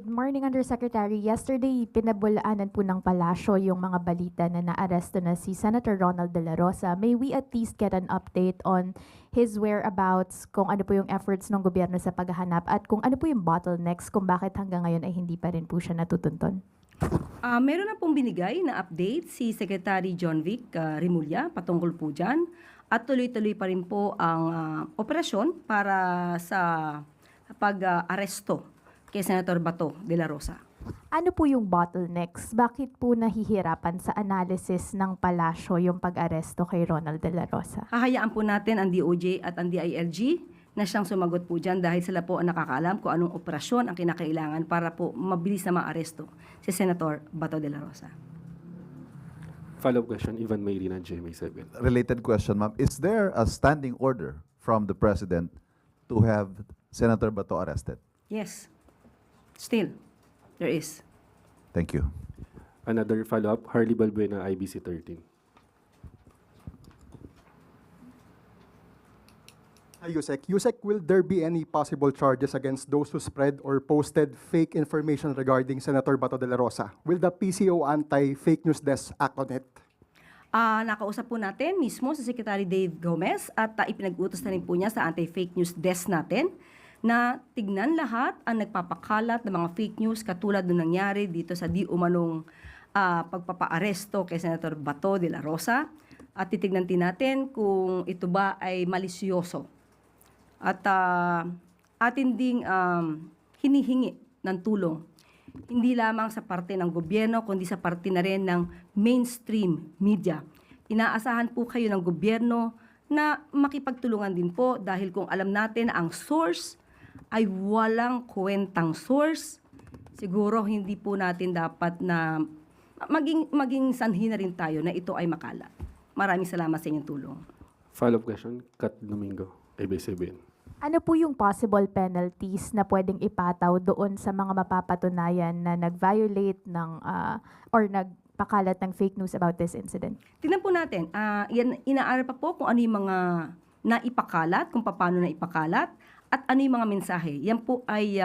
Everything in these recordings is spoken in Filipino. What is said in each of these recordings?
Good morning, Undersecretary. Yesterday, pinabulaanan po ng palasyo yung mga balita na naaresto na si Senator Ronald De La Rosa. May we at least get an update on his whereabouts, kung ano po yung efforts ng gobyerno sa paghahanap, at kung ano po yung bottlenecks, kung bakit hanggang ngayon ay hindi pa rin po siya natutunton? Meron na pong binigay na update si Secretary John Vic Rimulya patungkol po dyan. At tuloy-tuloy pa rin po ang operasyon para sa pag-aresto kay Senator Bato de la Rosa. Ano po yung bottlenecks? Bakit po nahihirapan sa analysis ng palasyo yung pag-aresto kay Ronald De La Rosa? Hahayaan po natin ang DOJ at ang DILG na siyang sumagot po dyan dahil sila po ang nakakaalam kung anong operasyon ang kinakailangan para po mabilis na maaresto si Senator Bato de la Rosa. Follow-up question, Ivan Mayrina, GMA7. Related question, ma'am. Is there a standing order from the President to have Senator Bato arrested? Yes, still, there is. Thank you. Another follow-up, Harley Balbuena, IBC 13. Yusek, will there be any possible charges against those who spread or posted fake information regarding Senator Bato de la Rosa? Will the PCO Anti-Fake News Desk act on it? Nakausap po natin mismo si Secretary Dave Gomez at ipinag-utos na rin po niya sa Anti-Fake News Desk natin na tignan lahat ang nagpapakalat ng mga fake news katulad ng nangyari dito sa di umanong pagpapaaresto kay Senator Bato de la Rosa at titignan din natin kung ito ba ay malisyoso. At atin ding hinihingi ng tulong, hindi lamang sa parte ng gobyerno, kundi sa parte na rin ng mainstream media. Inaasahan po kayo ng gobyerno na makipagtulungan din po dahil kung alam natin ang source ay walang kwentang source, siguro hindi po natin dapat na maging sanhi na rin tayo na ito ay makalat. Maraming salamat sa inyong tulong. Follow-up question, Kat Domingo, ABS-CBN. Ano po yung possible penalties na pwedeng ipataw doon sa mga mapapatunayan na nag-violate ng or nagpakalat ng fake news about this incident? Tingnan po natin, inaaral pa po kung ano yung mga naipakalat, kung paano naipakalat, at ano yung mga mensahe. Yan po ay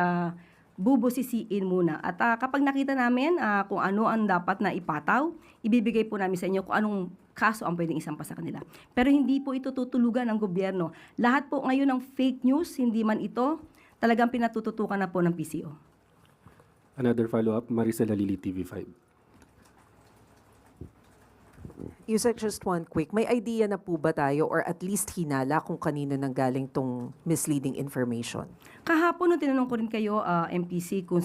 bubusisiin muna. At kapag nakita namin kung ano ang dapat na ipataw, ibibigay po namin sa inyo kung anong kaso ang pwedeng isampa sa kanila. Pero hindi po ito tutulugan ng gobyerno. Lahat po ngayon ng fake news, hindi man ito, talagang pinatututukan na po ng PCO. Another follow-up, Maricela Lili, TV5. Yusek, just one quick. May idea na po ba tayo or at least hinala kung kanino nanggaling tong misleading information? Kahapon nung tinanong ko rin kayo, MPC, kung